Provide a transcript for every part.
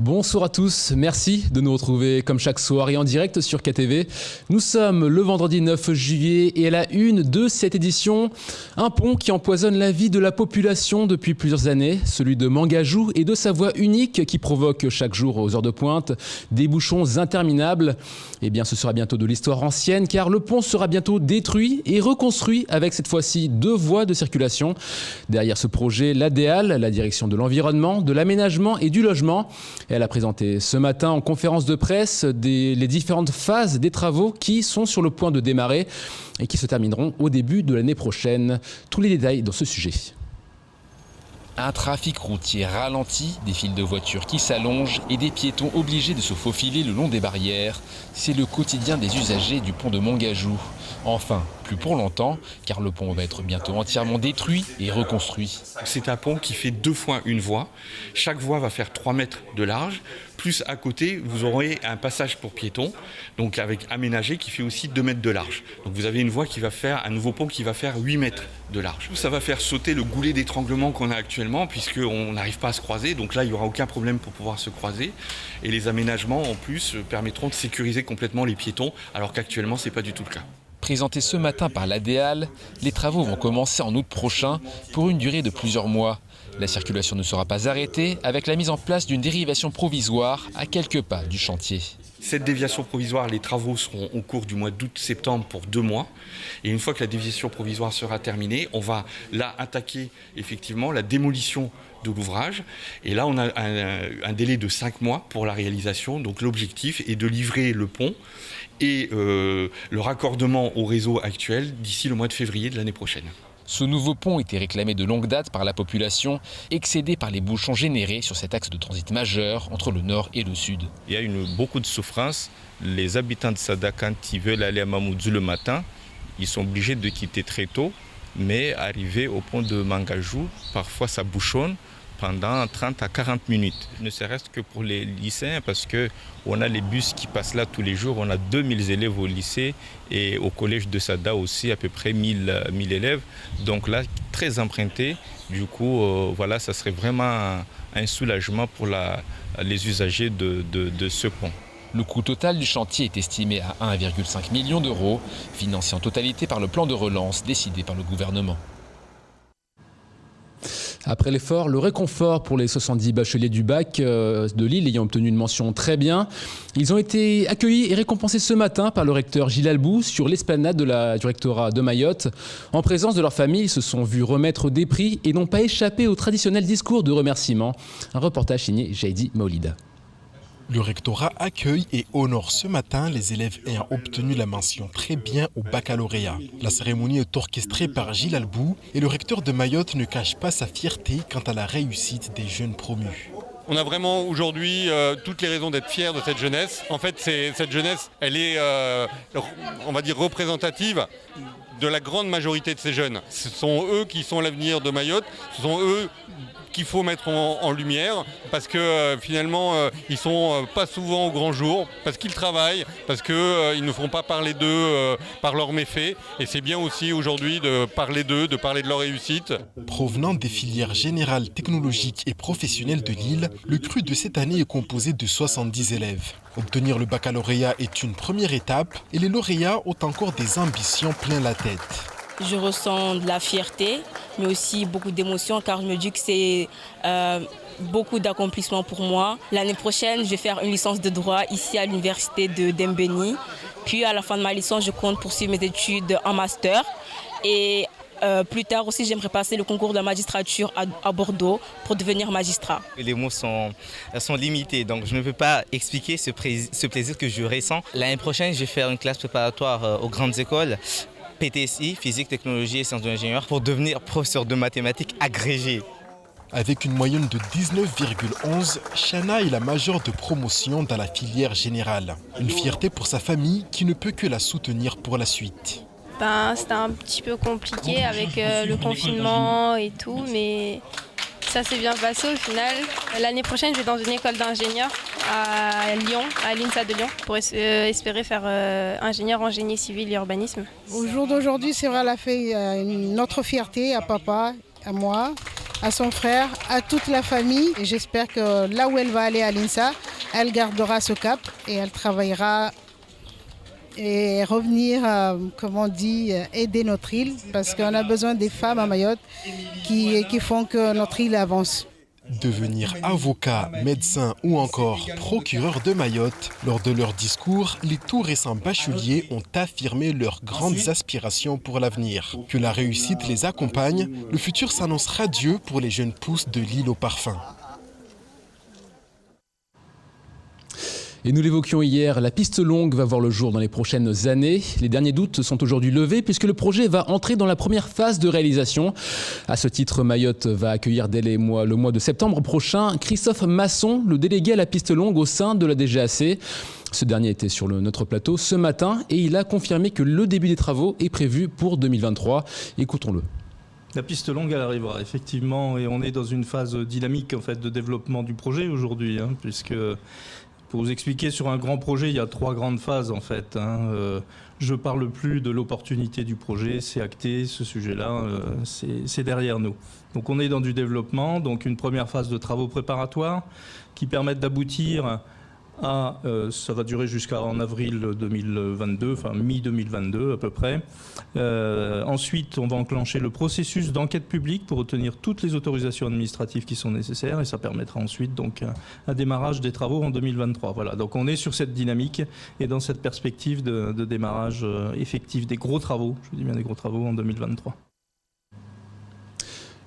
Bonsoir à tous, merci de nous retrouver comme chaque soir et en direct sur KTV. Nous sommes le vendredi 9 juillet et à la une de cette édition, un pont qui empoisonne la vie de la population depuis plusieurs années, celui de Mangajou et de sa voie unique qui provoque chaque jour aux heures de pointe des bouchons interminables. Eh bien ce sera bientôt de l'histoire ancienne car le pont sera bientôt détruit et reconstruit avec cette fois-ci 2 voies de circulation. Derrière ce projet, l'ADEAL, la direction de l'environnement, de l'aménagement et du logement. Elle a présenté ce matin en conférence de presse les différentes phases des travaux qui sont sur le point de démarrer et qui se termineront au début de l'année prochaine. Tous les détails dans ce sujet. Un trafic routier ralenti, des files de voitures qui s'allongent et des piétons obligés de se faufiler le long des barrières. C'est le quotidien des usagers du pont de Mangajou. Enfin, plus pour longtemps, car le pont va être bientôt entièrement détruit et reconstruit. C'est un pont qui fait 2 fois une voie. Chaque voie va faire 3 mètres de large. Plus à côté, vous aurez un passage pour piétons, donc avec aménagé, qui fait aussi 2 mètres de large. Donc vous avez une voie qui va faire, un nouveau pont qui va faire 8 mètres de large. Ça va faire sauter le goulet d'étranglement qu'on a actuellement, puisqu'on n'arrive pas à se croiser. Donc là, il n'y aura aucun problème pour pouvoir se croiser. Et les aménagements, en plus, permettront de sécuriser complètement les piétons, alors qu'actuellement, ce n'est pas du tout le cas. Présentés ce matin par l'ADEAL, les travaux vont commencer en août prochain pour une durée de plusieurs mois. La circulation ne sera pas arrêtée avec la mise en place d'une dérivation provisoire à quelques pas du chantier. Cette déviation provisoire, les travaux seront au cours du mois d'août-septembre pour 2 mois. Et une fois que la déviation provisoire sera terminée, on va là attaquer effectivement la démolition de l'ouvrage. Et là, on a un délai de 5 mois pour la réalisation. Donc l'objectif est de livrer le pont et le raccordement au réseau actuel d'ici le mois de février de l'année prochaine. Ce nouveau pont était réclamé de longue date par la population, excédée par les bouchons générés sur cet axe de transit majeur entre le nord et le sud. Il y a beaucoup de souffrance. Les habitants de Sada, quand ils veulent aller à Mamoudzou le matin, ils sont obligés de quitter très tôt. Mais arrivé au pont de Mangajou, parfois ça bouchonne pendant 30 à 40 minutes. Ne serait-ce que pour les lycéens, parce qu'on a les bus qui passent là tous les jours. On a 2000 élèves au lycée et au collège de Sada aussi, à peu près 1000 élèves. Donc là, très emprunté. Du coup, voilà, ça serait vraiment un soulagement pour les usagers de ce pont. Le coût total du chantier est estimé à 1,5 million d'euros, financé en totalité par le plan de relance décidé par le gouvernement. Après l'effort, le réconfort pour les 70 bacheliers du bac de Lille ayant obtenu une mention très bien. Ils ont été accueillis et récompensés ce matin par le recteur Gilles Albou sur l'esplanade du rectorat de Mayotte. En présence de leur famille, ils se sont vus remettre des prix et n'ont pas échappé au traditionnel discours de remerciement. Un reportage signé Jaidi Maolida. Le rectorat accueille et honore ce matin les élèves ayant obtenu la mention très bien au baccalauréat. La cérémonie est orchestrée par Gilles Albou et le recteur de Mayotte ne cache pas sa fierté quant à la réussite des jeunes promus. On a vraiment aujourd'hui toutes les raisons d'être fiers de cette jeunesse. En fait, cette jeunesse, elle est, on va dire, représentative de la grande majorité de ces jeunes. Ce sont eux qui sont l'avenir de Mayotte, ce sont eux qu'il faut mettre en lumière parce que finalement ils sont pas souvent au grand jour, parce qu'ils travaillent, parce qu'ils ne font pas parler d'eux par leurs méfaits, et c'est bien aussi aujourd'hui de parler d'eux, de parler de leur réussite. Provenant des filières générales, technologiques et professionnelles de Lille, le cru de cette année est composé de 70 élèves. Obtenir le baccalauréat est une première étape et les lauréats ont encore des ambitions plein la tête. Je ressens de la fierté, mais aussi beaucoup d'émotions car je me dis que c'est beaucoup d'accomplissement pour moi. L'année prochaine, je vais faire une licence de droit ici à l'université de Dembéni. Puis à la fin de ma licence, je compte poursuivre mes études en master. Et plus tard aussi, j'aimerais passer le concours de la magistrature à Bordeaux pour devenir magistrat. Les mots sont limités, donc je ne peux pas expliquer ce plaisir que je ressens. L'année prochaine, je vais faire une classe préparatoire aux grandes écoles. PTSI, physique, technologie et sciences de l'ingénieur, pour devenir professeur de mathématiques agrégé. Avec une moyenne de 19,11, Shana est la majeure de promotion dans la filière générale. Une fierté pour sa famille qui ne peut que la soutenir pour la suite. C'était un petit peu compliqué avec le confinement et tout, mais ça s'est bien passé au final. L'année prochaine, je vais dans une école d'ingénieur à Lyon, à l'INSA de Lyon, pour espérer faire ingénieur en génie civil et urbanisme. Au jour d'aujourd'hui, c'est vrai, elle a fait une autre fierté à papa, à moi. à son frère, à toute la famille. Et j'espère que là où elle va aller à l'INSA, elle gardera ce cap et elle travaillera et revenir, aider notre île, parce qu'on a besoin des femmes à Mayotte qui font que notre île avance. Devenir avocat, médecin ou encore procureur de Mayotte, lors de leur discours, les tout récents bacheliers ont affirmé leurs grandes aspirations pour l'avenir. Que la réussite les accompagne, le futur s'annonce radieux pour les jeunes pousses de l'île au parfum. Et nous l'évoquions hier, la piste longue va voir le jour dans les prochaines années. Les derniers doutes sont aujourd'hui levés puisque le projet va entrer dans la première phase de réalisation. À ce titre, Mayotte va accueillir dès le mois de septembre prochain Christophe Masson, le délégué à la piste longue au sein de la DGAC. Ce dernier était sur notre plateau ce matin et il a confirmé que le début des travaux est prévu pour 2023. Écoutons-le. La piste longue, elle arrivera effectivement et on est dans une phase dynamique en fait, de développement du projet aujourd'hui, puisque... Pour vous expliquer, sur un grand projet, il y a 3 grandes phases en fait. Je ne parle plus de l'opportunité du projet, c'est acté, ce sujet-là, c'est derrière nous. Donc on est dans du développement, donc une première phase de travaux préparatoires qui permettent d'aboutir à, ça va durer jusqu'en avril 2022, enfin mi-2022 à peu près. Ensuite, on va enclencher le processus d'enquête publique pour obtenir toutes les autorisations administratives qui sont nécessaires et ça permettra ensuite donc un démarrage des travaux en 2023. Voilà, donc on est sur cette dynamique et dans cette perspective de démarrage effectif des gros travaux, je dis bien des gros travaux en 2023.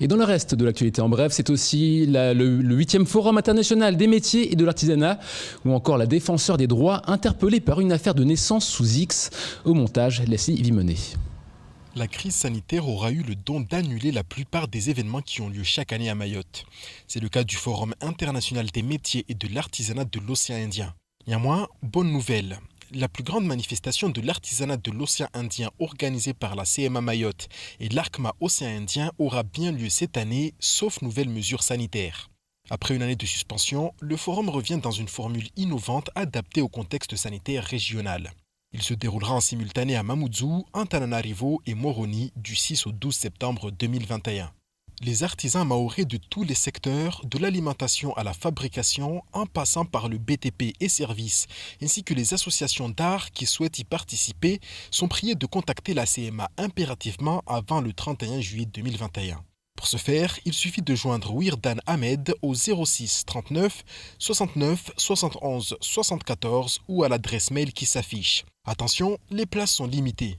Et dans le reste de l'actualité en bref, c'est aussi le 8e Forum international des métiers et de l'artisanat ou encore la défenseur des droits interpellée par une affaire de naissance sous X. Au montage, Leslie Vimonet. La crise sanitaire aura eu le don d'annuler la plupart des événements qui ont lieu chaque année à Mayotte. C'est le cas du Forum international des métiers et de l'artisanat de l'océan Indien. Néanmoins, bonne nouvelle. La plus grande manifestation de l'artisanat de l'océan Indien organisée par la CMA Mayotte et l'ARCMA Océan Indien aura bien lieu cette année, sauf nouvelles mesures sanitaires. Après une année de suspension, le forum revient dans une formule innovante adaptée au contexte sanitaire régional. Il se déroulera en simultané à Mamoudzou, Antananarivo et Moroni du 6 au 12 septembre 2021. Les artisans mahorais de tous les secteurs, de l'alimentation à la fabrication, en passant par le BTP et services, ainsi que les associations d'art qui souhaitent y participer, sont priés de contacter la CMA impérativement avant le 31 juillet 2021. Pour ce faire, il suffit de joindre Wirdan Ahmed au 06 39 69 71 74 ou à l'adresse mail qui s'affiche. Attention, les places sont limitées.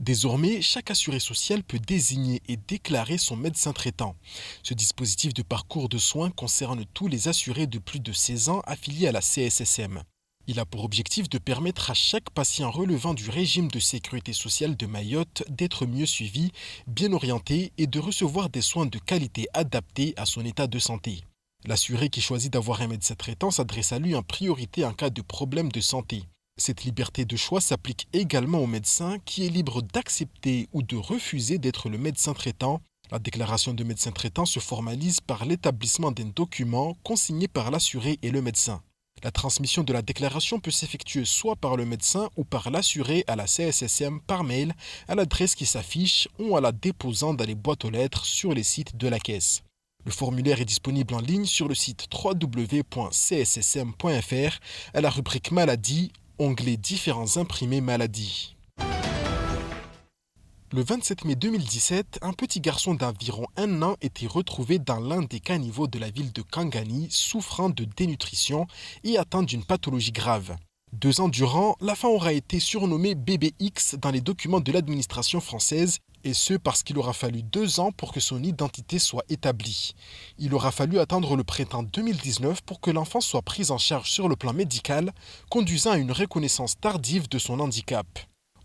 Désormais, chaque assuré social peut désigner et déclarer son médecin traitant. Ce dispositif de parcours de soins concerne tous les assurés de plus de 16 ans affiliés à la CSSM. Il a pour objectif de permettre à chaque patient relevant du régime de sécurité sociale de Mayotte d'être mieux suivi, bien orienté et de recevoir des soins de qualité adaptés à son état de santé. L'assuré qui choisit d'avoir un médecin traitant s'adresse à lui en priorité en cas de problème de santé. Cette liberté de choix s'applique également au médecin qui est libre d'accepter ou de refuser d'être le médecin traitant. La déclaration de médecin traitant se formalise par l'établissement d'un document consigné par l'assuré et le médecin. La transmission de la déclaration peut s'effectuer soit par le médecin ou par l'assuré à la CSSM par mail à l'adresse qui s'affiche ou en la déposant dans les boîtes aux lettres sur les sites de la caisse. Le formulaire est disponible en ligne sur le site www.cssm.fr à la rubrique maladie, onglet différents imprimés maladies. Le 27 mai 2017, un petit garçon d'environ 1 an était retrouvé dans l'un des caniveaux de la ville de Kangani, souffrant de dénutrition et atteint d'une pathologie grave. 2 ans durant, l'enfant aura été surnommé bébé X dans les documents de l'administration française, et ce parce qu'il aura fallu 2 ans pour que son identité soit établie. Il aura fallu attendre le printemps 2019 pour que l'enfant soit pris en charge sur le plan médical, conduisant à une reconnaissance tardive de son handicap.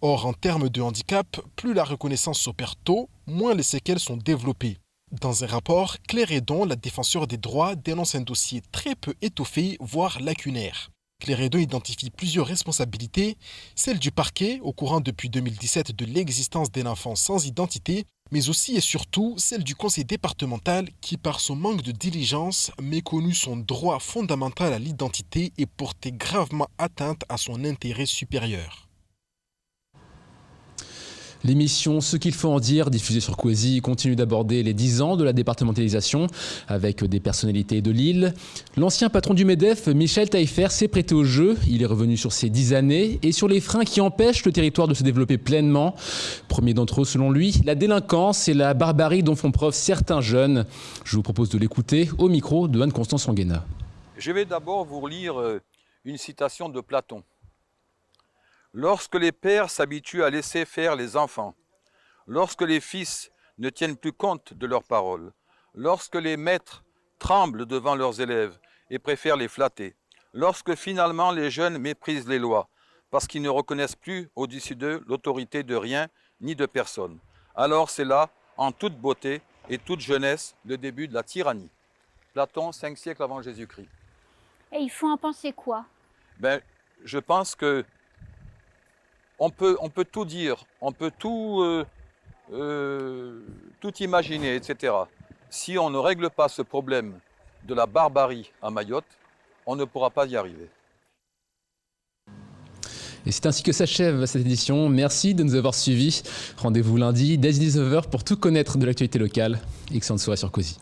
Or, en termes de handicap, plus la reconnaissance s'opère tôt, moins les séquelles sont développées. Dans un rapport, Claire Edon, la défenseure des droits, dénonce un dossier très peu étoffé, voire lacunaire. Claire Edon identifie plusieurs responsabilités, celle du parquet, au courant depuis 2017 de l'existence d'un enfant sans identité, mais aussi et surtout celle du conseil départemental qui, par son manque de diligence, méconnu son droit fondamental à l'identité et portait gravement atteinte à son intérêt supérieur. L'émission Ce qu'il faut en dire, diffusée sur Quasi, continue d'aborder les 10 ans de la départementalisation avec des personnalités de l'île. L'ancien patron du MEDEF, Michel Taillefer, s'est prêté au jeu. Il est revenu sur ces 10 années et sur les freins qui empêchent le territoire de se développer pleinement. Premier d'entre eux, selon lui, la délinquance et la barbarie dont font preuve certains jeunes. Je vous propose de l'écouter au micro de Anne-Constance Anguena. Je vais d'abord vous lire une citation de Platon. Lorsque les pères s'habituent à laisser faire les enfants, lorsque les fils ne tiennent plus compte de leurs paroles, lorsque les maîtres tremblent devant leurs élèves et préfèrent les flatter, lorsque finalement les jeunes méprisent les lois parce qu'ils ne reconnaissent plus au-dessus d'eux l'autorité de rien ni de personne, alors c'est là, en toute beauté et toute jeunesse, le début de la tyrannie. Platon, 5 siècles avant Jésus-Christ. Et il faut en penser quoi? Je pense que on peut tout dire, on peut tout imaginer, etc. Si on ne règle pas ce problème de la barbarie à Mayotte, on ne pourra pas y arriver. Et c'est ainsi que s'achève cette édition. Merci de nous avoir suivis. Rendez-vous lundi dès 19h pour tout connaître de l'actualité locale. Excellente soirée sur Quasi.